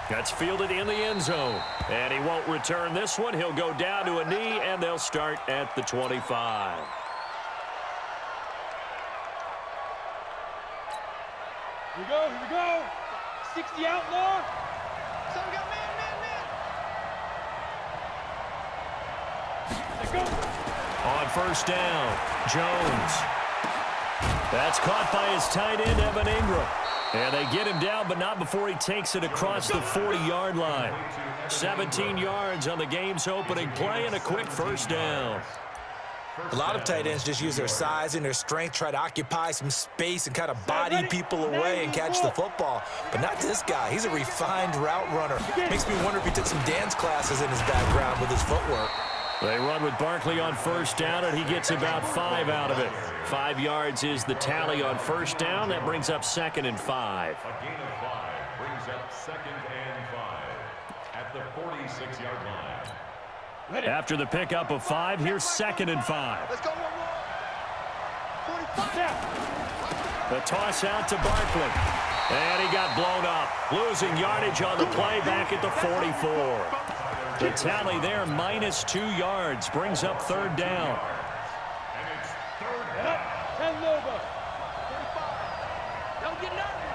That's fielded in the end zone. And he won't return this one. He'll go down to a knee, and they'll start at the 25. Here we go, here we go. 60 outlaw. Some got man. There go. On first down, Jones. That's caught by his tight end, Evan Ingram. And they get him down, but not before he takes it across the 40-yard line. 17 yards on the game's opening play and a quick first down. A lot of tight ends just use their size and their strength, try to occupy some space and kind of body people away and catch the football. But not this guy. He's a refined route runner. Makes me wonder if he took some dance classes in his background with his footwork. They run with Barkley on first down, and he gets about 5 out of it. 5 yards is the tally on first down. That brings up 2nd and 5. A gain of 5 brings up 2nd and 5 at the 46-yard line. After the pickup of 5, here's 2nd and 5. Let's go one more. 45. The toss out to Barkley. And he got blown up. Losing yardage on the play back at the 44. The tally there, -2 yards, brings up 3rd down. And it's 3rd down. 10 over. 45. Don't get nervous.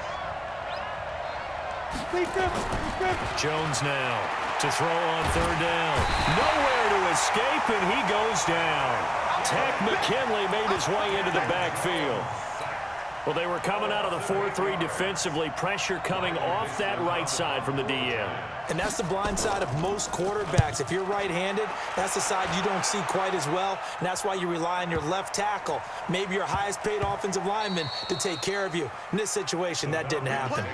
Jones now to throw on 3rd down. Nowhere to escape, and he goes down. Tech McKinley made his way into the backfield. Well, they were coming out of the 4-3 defensively. Pressure coming off that right side from the DM. And that's the blind side of most quarterbacks. If you're right-handed, that's the side you don't see quite as well, and that's why you rely on your left tackle, maybe your highest-paid offensive lineman, to take care of you. In this situation, that didn't happen.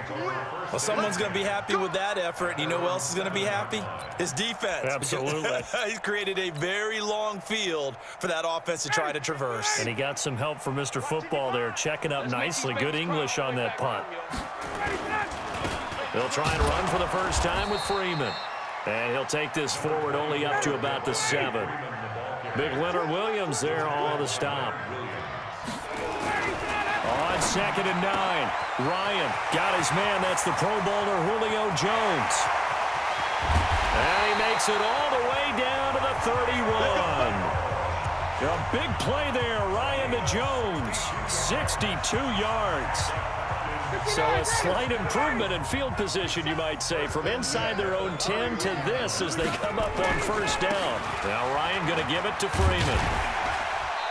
Well, someone's going to be happy with that effort, and you know who else is going to be happy? His defense. Absolutely. He's created a very long field for that offense to try to traverse. And he got some help from Mr. Football there, checking up nicely. Good English on that punt. They'll try and run for the first time with Freeman. And he'll take this forward only up to about the 7. Big Leonard Williams there on the stop. On 2nd and 9, Ryan got his man. That's the Pro Bowler Julio Jones. And he makes it all the way down to the 31. A big play there, Ryan to Jones. 62 yards. So a slight improvement in field position, you might say, from inside their own 10 to this as they come up on first down. Now Ryan going to give it to Freeman.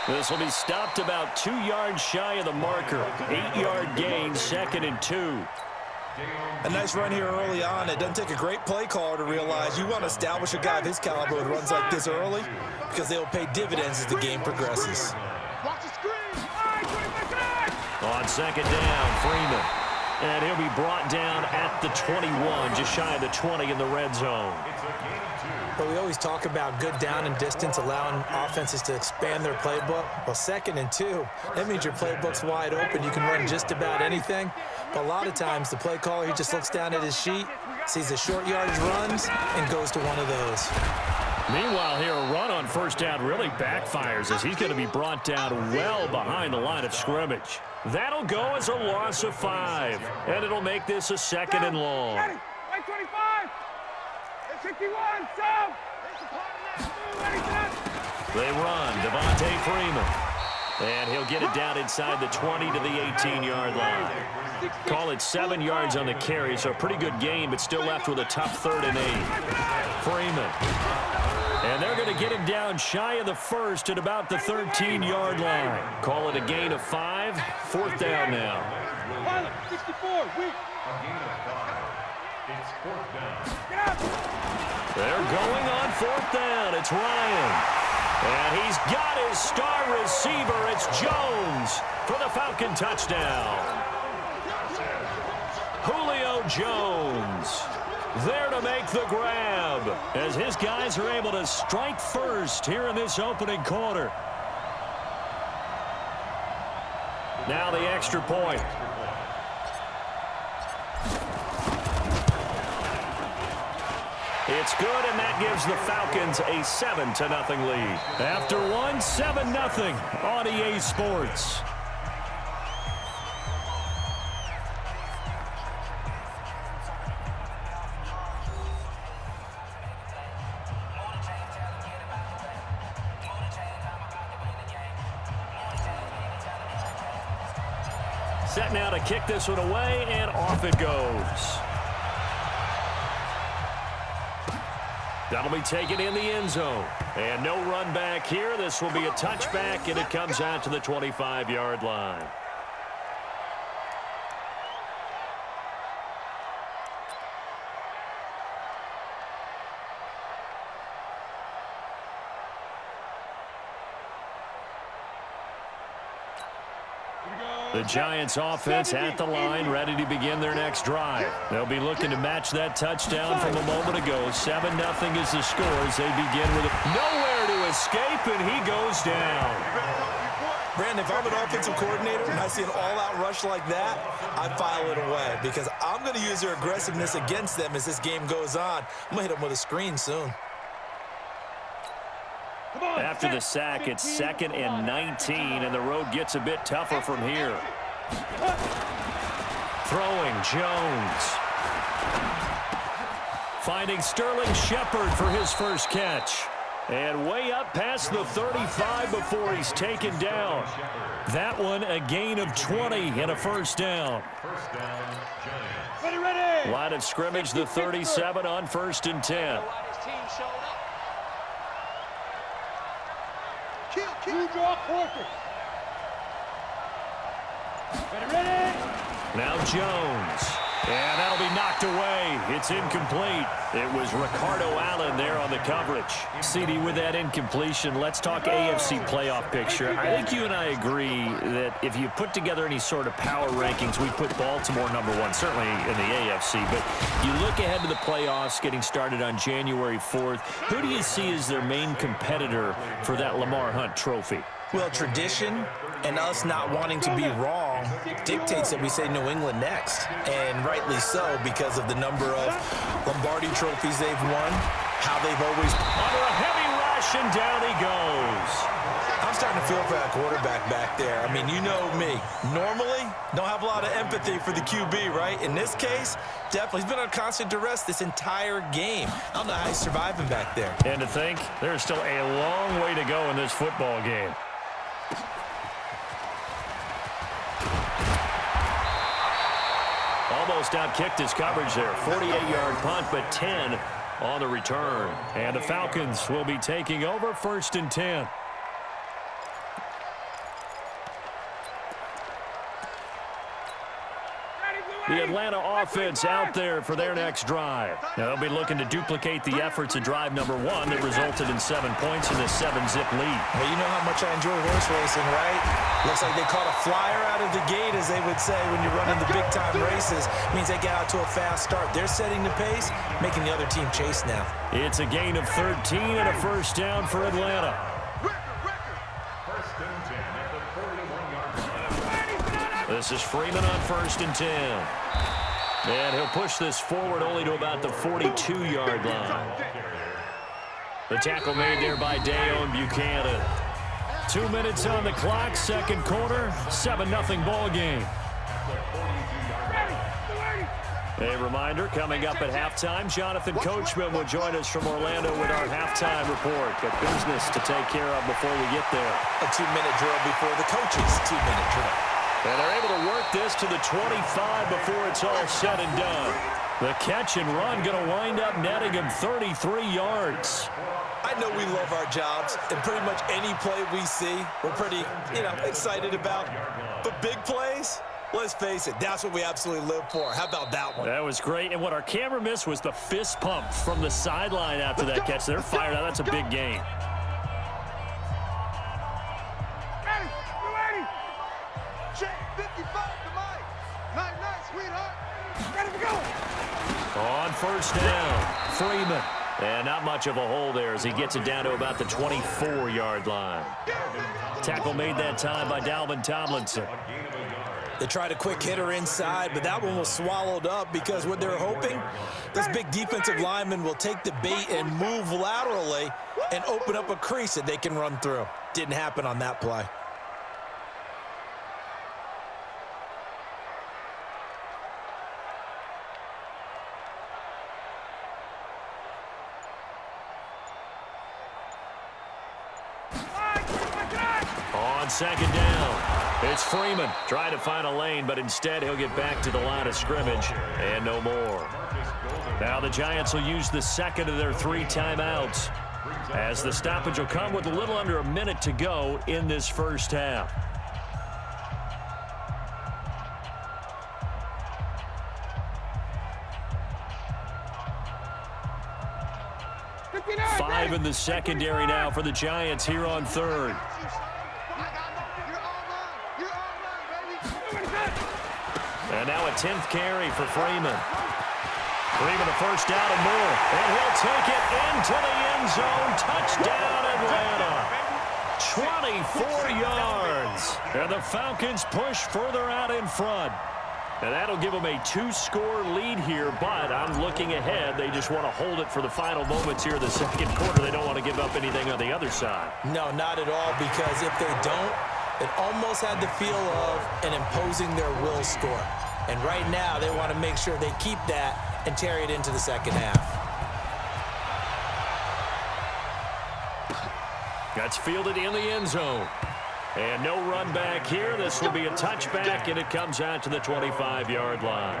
This will be stopped about 2 yards shy of the marker. 8-yard gain, 2nd and 2. A nice run here early on. It doesn't take a great play caller to realize you want to establish a guy of his caliber who runs like this early because they will pay dividends as the game progresses. Watch the screen. On 2nd down, Freeman. And he'll be brought down at the 21, just shy of the 20 in the red zone. But we always talk about good down and distance, allowing offenses to expand their playbook. Well, 2nd and 2, that means your playbook's wide open. You can run just about anything. But a lot of times, the play caller, he just looks down at his sheet, sees the short yardage runs, and goes to one of those. Meanwhile here, a run on first down really backfires as he's going to be brought down well behind the line of scrimmage. That'll go as a loss of 5, and it'll make this a 2nd and long. 25. 61. They run, Devontae Freeman. And he'll get it down inside the 20 to the 18-yard line. Call it 7 yards on the carry, so a pretty good game, but still left with a tough 3rd and 8. Freeman. And they're going to get him down shy of the 1st at about the 13-yard line. Call it a gain of 5, 4th down now. 64, weak. A gain of 5. It's 4th down. They're going on 4th down. It's Ryan. And he's got his star receiver. It's Jones for the Falcon touchdown. Julio Jones there to make the grab as his guys are able to strike first here in this opening quarter. Now the extra point. It's good, and that gives the Falcons a 7-0 lead. After one, 7-0 on EA Sports. Set now to kick this one away, and off it goes. That'll be taken in the end zone. And no run back here. This will be a touchback, and it comes out to the 25-yard line. The Giants offense at the line, ready to begin their next drive. They'll be looking to match that touchdown from a moment ago. 7-0 is the score as they begin with nowhere to escape, and he goes down. Brandon, if I'm an offensive coordinator and I see an all-out rush like that, I file it away because I'm going to use their aggressiveness against them as this game goes on. I'm going to hit them with a screen soon. After the sack, it's 2nd and 19, and the road gets a bit tougher from here. Throwing, Jones. Finding Sterling Shepard for his first catch. And way up past the 35 before he's taken down. That one a gain of 20 and a first down. Ready. Line of scrimmage, the 37 on 1st and 10. Two draw quarter. Ready. Now Jones. And that'll be knocked away. It's incomplete. It was Ricardo Allen there on the coverage. CD, with that incompletion, let's talk AFC playoff picture. I think you and I agree that if you put together any sort of power rankings, we put Baltimore #1, certainly in the AFC. But you look ahead to the playoffs getting started on January 4th. Who do you see as their main competitor for that Lamar Hunt trophy? Well, tradition and us not wanting to be wrong dictates that we say New England next. And rightly so, because of the number of Lombardi trophies they've won, how they've always... Under a heavy rush, and down he goes. I'm starting to feel for that quarterback back there. I mean, you know me. Normally, don't have a lot of empathy for the QB, right? In this case, definitely. He's been on constant duress this entire game. I don't know how he's surviving back there. And to think, there's still a long way to go in this football game. Almost outkicked his coverage there. 48-yard punt, but 10 on the return. And the Falcons will be taking over 1st and 10. The Atlanta offense out there for their next drive. Now they'll be looking to duplicate the efforts of drive #1 that resulted in 7 points in a 7-zip lead. Well, you know how much I enjoy horse racing, right? Looks like they caught a flyer out of the gate, as they would say when you're running the big-time races. Means they get out to a fast start. They're setting the pace, making the other team chase now. It's a gain of 13 and a first down for Atlanta. This is Freeman on 1st and 10. And he'll push this forward only to about the 42-yard line. The tackle made there by Dayon Buchanan. 2 minutes on the clock, 2nd quarter, 7-0 ball game. A reminder, coming up at halftime, Jonathan Coachman will join us from Orlando with our halftime report. But business to take care of before we get there. A 2-minute drill before the coaches' 2-minute drill. And they're able to work this to the 25 before it's all said and done. The catch and run going to wind up netting him 33 yards. I know we love our jobs, and pretty much any play we see, we're pretty, excited about. But big plays, let's face it, that's what we absolutely live for. How about that one? That was great. And what our camera missed was the fist pump from the sideline after that catch. They're fired out. That's a big game. On 1st down, Freeman. And not much of a hole there as he gets it down to about the 24-yard line. Tackle made that time by Dalvin Tomlinson. They tried a quick hitter inside, but that one was swallowed up because what they're hoping, this big defensive lineman will take the bait and move laterally and open up a crease that they can run through. Didn't happen on that play. On 2nd down, It's Freeman trying to find a lane, but instead he'll get back to the line of scrimmage and no more. Now the Giants will use the second of their 3 timeouts, as the stoppage will come with a little under a minute to go in this first half. Five in the secondary now for the Giants here on third. And now a 10th carry for Freeman. Freeman a first down and more. And he'll take it into the end zone. Touchdown, Atlanta. 24 yards. And the Falcons push further out in front. And that'll give them a 2-score lead here, but I'm looking ahead. They just want to hold it for the final moments here in the second quarter. They don't want to give up anything on the other side. No, not at all, because if they don't, it almost had the feel of an imposing their will score. And right now, they want to make sure they keep that and carry it into the second half. That's fielded in the end zone. And no run back here. This will be a touchback, and it comes out to the 25-yard line.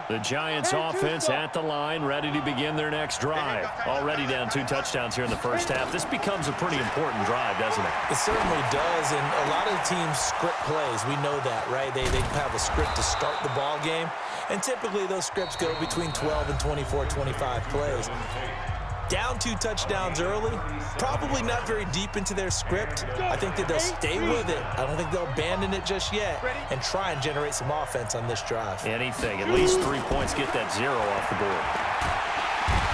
The Giants offense at the line, ready to begin their next drive. Already down 2 touchdowns here in the first half. This becomes a pretty important drive, doesn't it? It certainly does, and a lot of teams script plays. We know that, right? They have a script to start the ball game, and typically those scripts go between 12 and 24, 25 plays. Down 2 touchdowns early, probably not very deep into their script. I think that they'll stay with it. I don't think they'll abandon it just yet and try and generate some offense on this drive. Anything. At least 3 points, get that 0 off the board.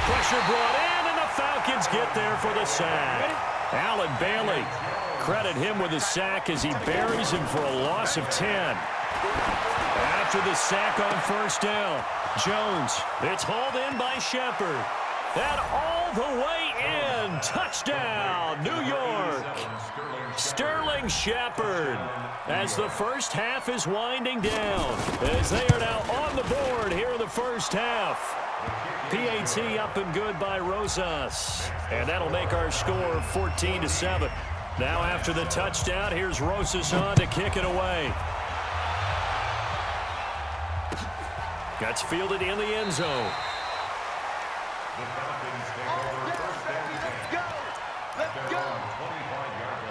Pressure brought in, and the Falcons get there for the sack. Allen Bailey, credit him with a sack as he buries him for a loss of 10. After the sack on first down, Jones, it's hauled in by Shepard. And all the way in. Touchdown, New York. Sterling Shepard, as the first half is winding down, as they are now on the board here in the first half. PAT up and good by Rosas. And that'll make our score 14-7. Now after the touchdown, here's Rosas on to kick it away. That's fielded in the end zone. The Falcons take over first down. Let's go! Let's go! 25-yard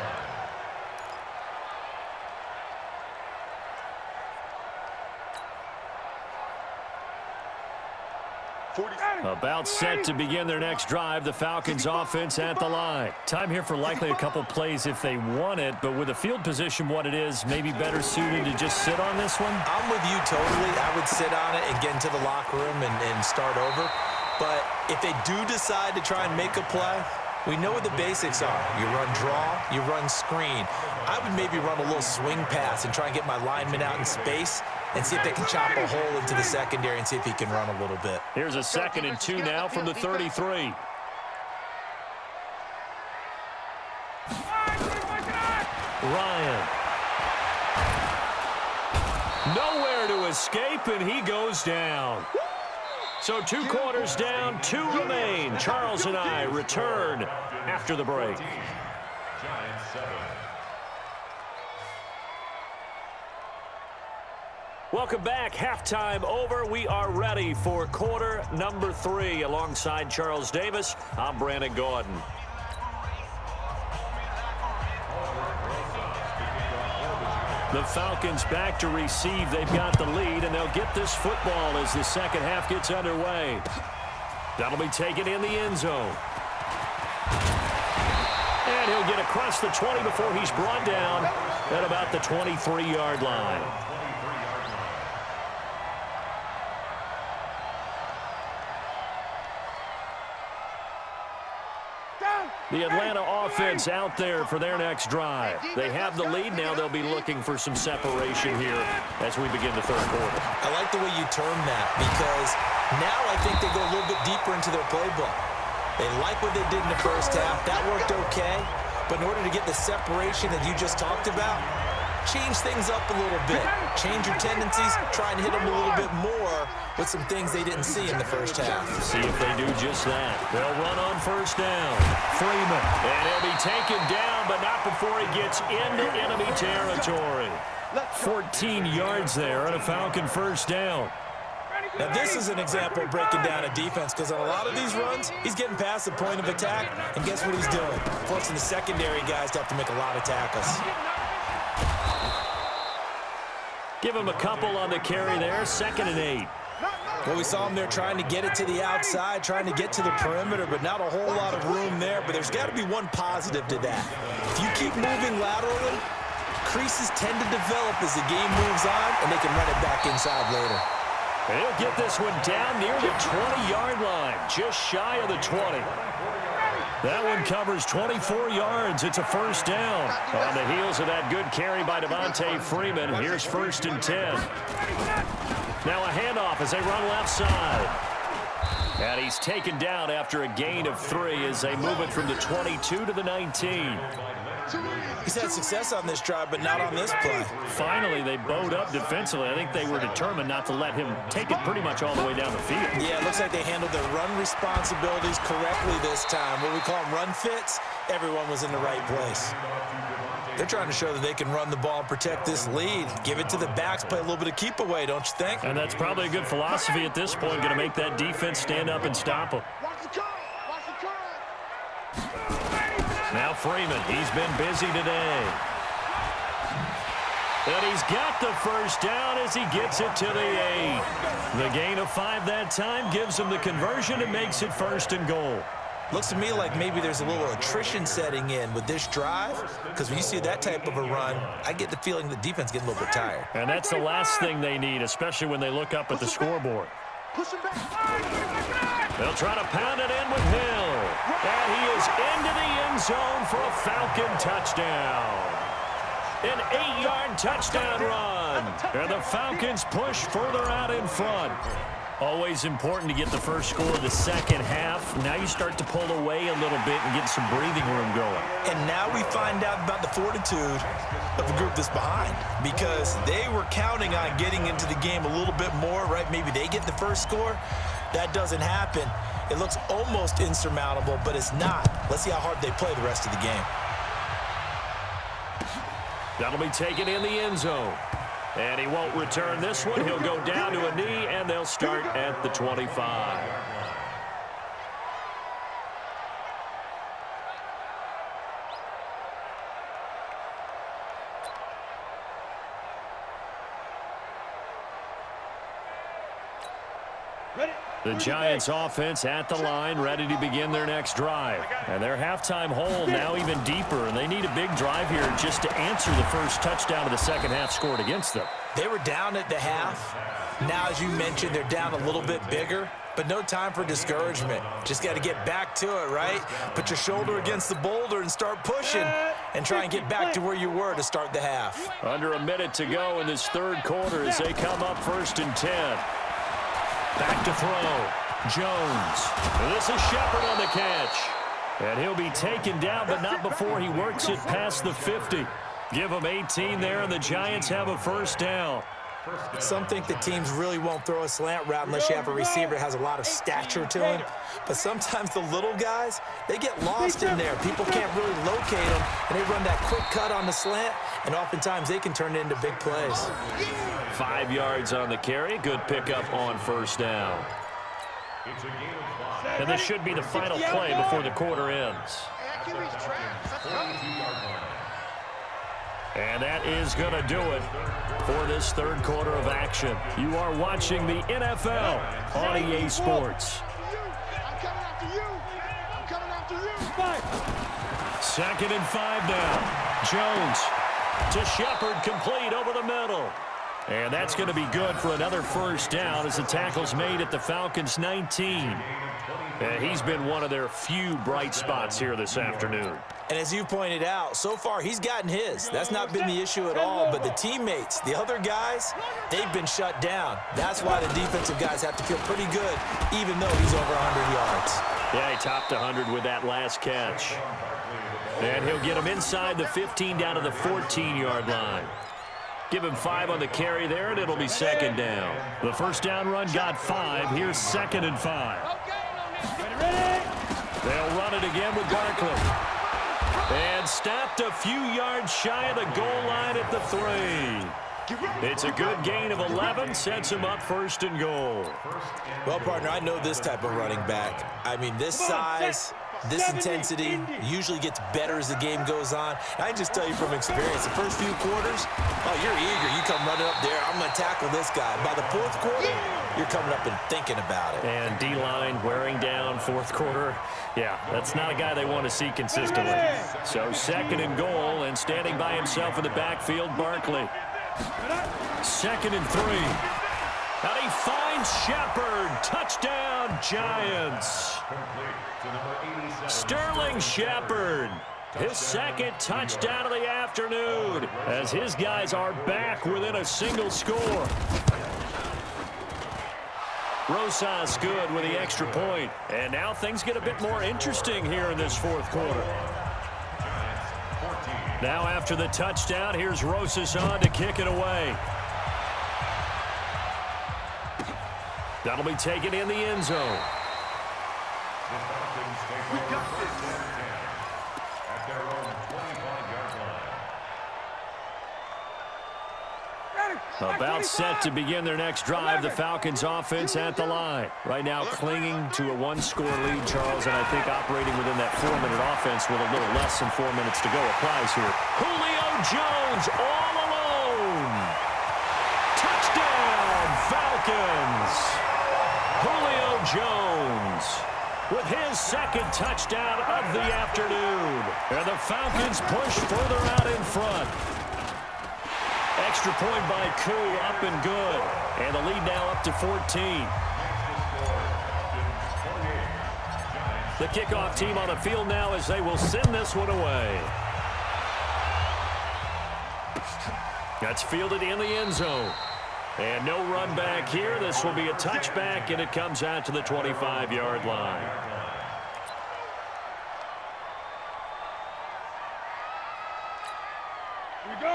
line. About set to begin their next drive, the Falcons offense at the line. Time here for likely a couple plays if they want it, but with the field position what it is, maybe better suited to just sit on this one? I'm with you totally. I would sit on it and get into the locker room and start over. But if they do decide to try and make a play, we know what the basics are. You run draw, you run screen. I would maybe run a little swing pass and try and get my lineman out in space and see if they can chop a hole into the secondary and see if he can run a little bit. Here's a 2nd and 2 now from the 33. Ryan. Nowhere to escape, and he goes down. So 2 quarters down, 2 remain. Charles and I return after the break. Giants 7. Welcome back. Halftime over. We are ready for quarter number 3. Alongside Charles Davis, I'm Brandon Gordon. The Falcons back to receive. They've got the lead, and they'll get this football as the second half gets underway. That'll be taken in the end zone. And he'll get across the 20 before he's brought down at about the 23-yard line. The Atlanta offense out there for their next drive. They have the lead now. They'll be looking for some separation here as we begin the third quarter. I like the way you term that, because now I think they go a little bit deeper into their playbook. They like what they did in the first half. That worked okay. But in order to get the separation that you just talked about, change things up a little bit. Change your tendencies, try and hit them a little bit more with some things they didn't see in the first half. See if they do just that. They'll run on first down. Freeman. And he'll be taken down, but not before he gets into enemy territory. 14 yards there on a Falcon first down. Now, this is an example of breaking down a defense because on a lot of these runs, he's getting past the point of attack, and guess what he's doing? Forcing the secondary guys to have to make a lot of tackles. Give him a couple on the carry there, 2nd and 8. Well, we saw him there trying to get it to the outside, trying to get to the perimeter, but not a whole lot of room there. But there's got to be one positive to that. If you keep moving laterally, creases tend to develop as the game moves on, and they can run it back inside later. He'll get this one down near the 20-yard line, just shy of the 20. That one covers 24 yards. It's a first down. On the heels of that good carry by Devontae Freeman, here's 1st and 10. Now a handoff as they run left side. And he's taken down after a gain of 3 as they move it from the 22 to the 19. He's had success on this drive, but not on this play. Finally, they bowed up defensively. I think they were determined not to let him take it pretty much all the way down the field. Yeah, it looks like they handled their run responsibilities correctly this time. What we call them run fits, everyone was in the right place. They're trying to show that they can run the ball and protect this lead. Give it to the backs, play a little bit of keep away, don't you think? And that's probably a good philosophy at this point, going to make that defense stand up and stop them. Now Freeman, he's been busy today. And he's got the first down as he gets it to the 8. The gain of 5 that time gives him the conversion and makes it 1st and goal. Looks to me like maybe there's a little attrition setting in with this drive, because when you see that type of a run, I get the feeling the defense getting a little bit tired. And that's the last thing they need, especially when they look up at the scoreboard. They'll try to pound it in with Hill. And he is into the end zone for a Falcon touchdown. An 8-yard touchdown run. And the Falcons push further out in front. Always important to get the first score of the second half. Now you start to pull away a little bit and get some breathing room going. And now we find out about the fortitude of the group that's behind, because they were counting on getting into the game a little bit more, right? Maybe they get the first score. That doesn't happen. It looks almost insurmountable, but it's not. Let's see how hard they play the rest of the game. That'll be taken in the end zone. And he won't return this one. He'll go down to a knee, and they'll start at the 25. The Giants offense at the line, ready to begin their next drive. And their halftime hole now even deeper, and they need a big drive here just to answer the first touchdown of the second half scored against them. They were down at the half. Now, as you mentioned, they're down a little bit bigger, but no time for discouragement. Just got to get back to it, right? Put your shoulder against the boulder and start pushing and try and get back to where you were to start the half. Under a minute to go in this third quarter as they come up 1st and 10. Back to throw. Jones. This is Shepard on the catch. And he'll be taken down, but not before he works it past the 50. Give him 18 there, and the Giants have a first down. Some think the teams really won't throw a slant route unless you have a receiver that has a lot of stature to him. But sometimes the little guys, they get lost in there. People can't really locate them, and they run that quick cut on the slant, and oftentimes they can turn it into big plays. 5 yards on the carry. Good pickup on first down. And this should be the final play before the quarter ends. And that is going to do it for this third quarter of action. You are watching the NFL on EA Sports. 2nd and 5 now. Jones to Shepard, complete over the middle. And that's going to be good for another first down as the tackle's made at the Falcons' 19. And he's been one of their few bright spots here this afternoon. And as you pointed out, so far he's gotten his. That's not been the issue at all, but the teammates, the other guys, they've been shut down. That's why the defensive guys have to feel pretty good, even though he's over 100 yards. Yeah, he topped 100 with that last catch. And he'll get him inside the 15 down to the 14-yard line. Give him 5 on the carry there, and it'll be second down. The first down run got 5. Here's 2nd and 5. They'll run it again with Barkley. And stopped a few yards shy of the goal line at the 3. It's a good gain of 11, sets him up 1st and goal. Well, partner, I know this type of running back. I mean, this size, this intensity usually gets better as the game goes on. I can just tell you from experience, the first few quarters, oh, you're eager. You come running up there, I'm going to tackle this guy. By the 4th quarter, you're coming up and thinking about it. And D-line wearing down 4th quarter. Yeah, that's not a guy they want to see consistently. So 2nd and goal, and standing by himself in the backfield, Barkley. 2nd and 3. And he finds Shepard. Touchdown, Giants. Sterling Shepard. His 2nd touchdown of the afternoon as his guys are back within a single score. Rosas good with the extra point. And now things get a bit more interesting here in this 4th quarter. Now after the touchdown, here's Rosas on to kick it away. That'll be taken in the end zone. About set to begin their next drive. The Falcons offense at the line. Right now clinging to a 1-score lead, Charles, and I think operating within that 4-minute offense with a little less than 4 minutes to go applies here. Julio Jones all alone. Touchdown, Falcons. Julio Jones with his 2nd touchdown of the afternoon. And the Falcons push further out in front. Extra point by Koo, up and good. And the lead now up to 14. The kickoff team on the field now as they will send this one away. That's fielded in the end zone. And no run back here. This will be a touchback, and it comes out to the 25-yard line.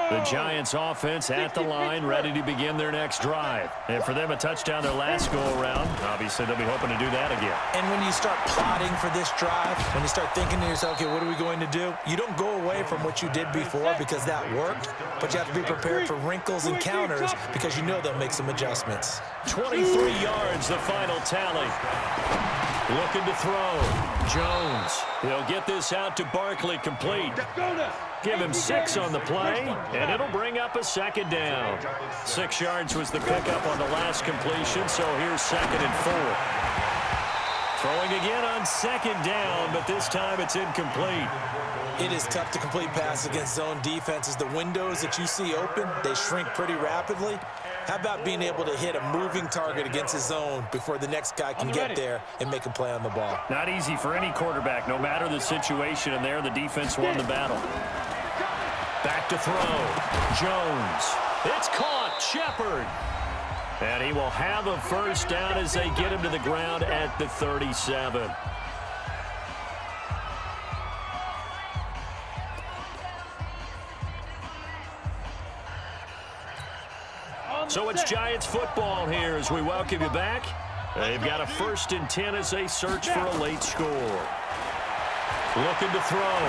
The Giants offense at the line, ready to begin their next drive. And for them, a touchdown their last go-around. Obviously, they'll be hoping to do that again. And when you start plotting for this drive, when you start thinking to yourself, okay, what are we going to do? You don't go away from what you did before because that worked, but you have to be prepared for wrinkles and counters because you know they'll make some adjustments. 23 yards, the final tally. Looking to throw. Jones. He'll get this out to Barkley, complete. Give him 6 on the play, and it'll bring up a 2nd down. 6 yards was the pickup on the last completion, so here's 2nd and 4. Throwing again on 2nd down, but this time it's incomplete. It is tough to complete passes against zone defenses. The windows that you see open, they shrink pretty rapidly. How about being able to hit a moving target against his zone before the next guy can get there and make a play on the ball? Not easy for any quarterback, no matter the situation, and there the defense won the battle. Back to throw. Jones. It's caught. Shepard. And he will have a first down as they get him to the ground at the 37. So it's Giants football here as we welcome you back. They've got a 1st and 10 as they search for a late score. Looking to throw.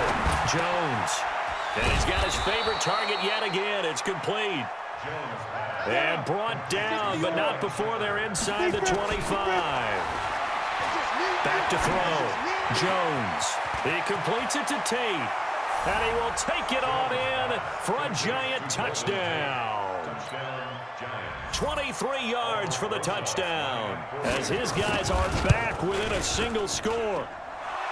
Jones. And he's got his favorite target yet again. It's complete. And brought down, but not before they're inside the 25. Back to throw. Jones. He completes it to Tate. And he will take it on in for a Giant touchdown. 23 yards for the touchdown as his guys are back within a single score.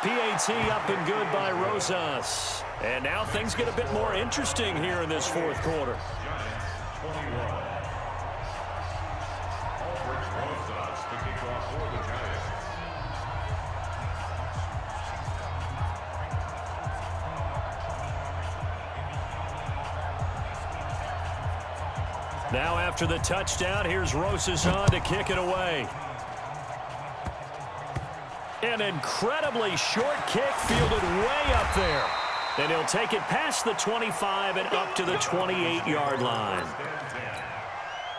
PAT up and good by Rosas. And now things get a bit more interesting here in this 4th quarter. Now after the touchdown, here's Rosas on to kick it away. An incredibly short kick fielded way up there. And he'll take it past the 25 and up to the 28-yard line.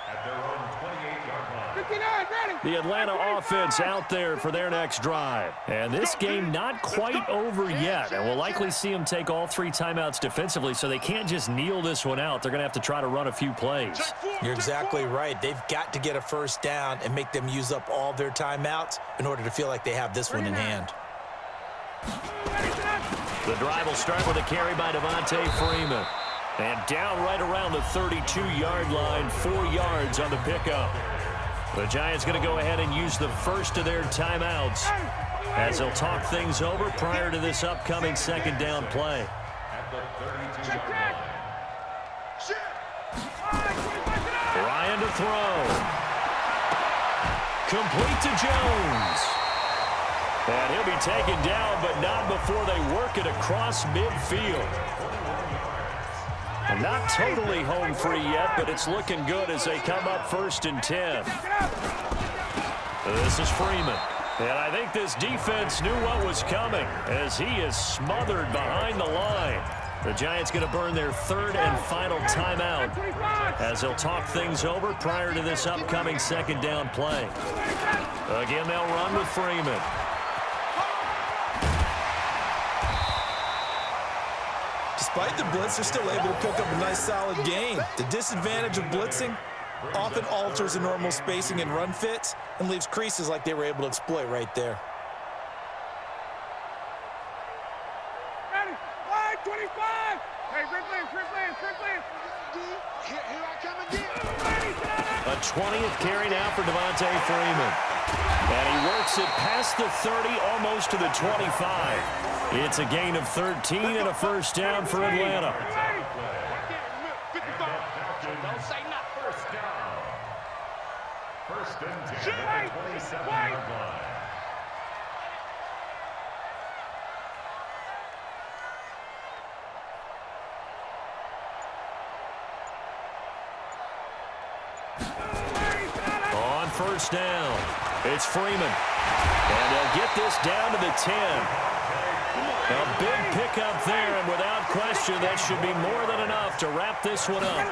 At their own 28-yard line. 59, ready. The Atlanta offense out there for their next drive. And this game not quite over yet. And we'll likely see them take all 3 timeouts defensively, so they can't just kneel this one out. They're going to have to try to run a few plays. You're exactly right. They've got to get a first down and make them use up all their timeouts in order to feel like they have this one in hand. The drive will start with a carry by Devontae Freeman. And down right around the 32-yard line, 4 yards on the pickup. The Giants going to go ahead and use the first of their timeouts as they'll talk things over prior to this upcoming second down play. At the 32-yard line. Ryan to throw. Complete to Jones. And he'll be taken down, but not before they work it across midfield. And not totally home free yet, but it's looking good as they come up 1st and 10. This is Freeman. And I think this defense knew what was coming as he is smothered behind the line. The Giants going to burn their 3rd and final timeout as they'll talk things over prior to this upcoming second down play. Again, they'll run with Freeman. Despite the blitz, they're still able to pick up a nice, solid gain. The disadvantage of blitzing often alters the normal spacing and run fits and leaves creases like they were able to exploit right there. Ready. Line 25. Hey, Ripley. Here I come again. A 20th carry now for Devontae Freeman. And he works it past the 30, almost to the 25. It's a gain of 13 and a first down for Atlanta. Don't say nothing. First down. 1st and 10 at the 27-yard line. On first down, it's Freeman. And they'll get this down to the 10. A big pickup there, and without question, that should be more than enough to wrap this one up.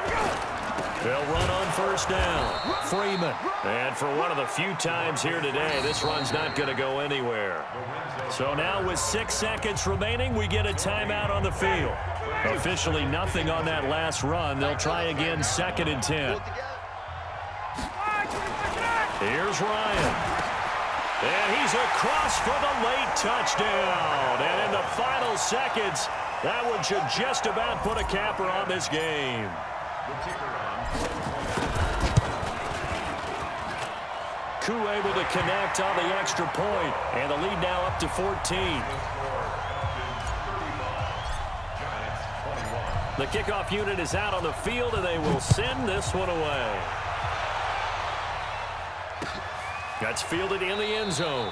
They'll run on first down. Freeman. And for one of the few times here today, this run's not going to go anywhere. So now with 6 seconds remaining, we get a timeout on the field. Officially nothing on that last run. They'll try again 2nd and 10. Here's Ryan. And he's across for the late touchdown. And in the final seconds, that one should just about put a capper on this game. Koo able to connect on the extra point, and the lead now up to 14. The kickoff unit is out on the field, and they will send this one away. That's fielded in the end zone.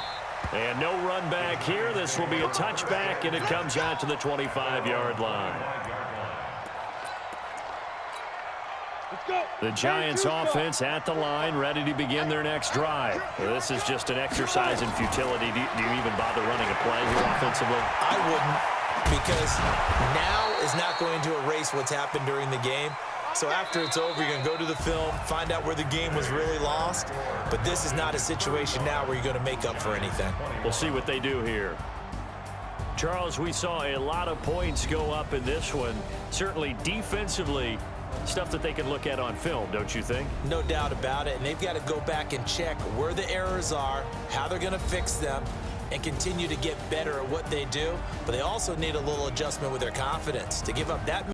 And no run back here. This will be a touchback, and it comes out to the 25-yard line. The Giants offense at the line, ready to begin their next drive. This is just an exercise in futility. Do you even bother running a play here offensively? I wouldn't, because now is not going to erase what's happened during the game. So after it's over, you're going to go to the film, find out where the game was really lost. But this is not a situation now where you're going to make up for anything. We'll see what they do here. Charles, we saw a lot of points go up in this one. Certainly defensively, stuff that they can look at on film, don't you think? No doubt about it. And they've got to go back and check where the errors are, how they're going to fix them, and continue to get better at what they do. But they also need a little adjustment with their confidence. To give up that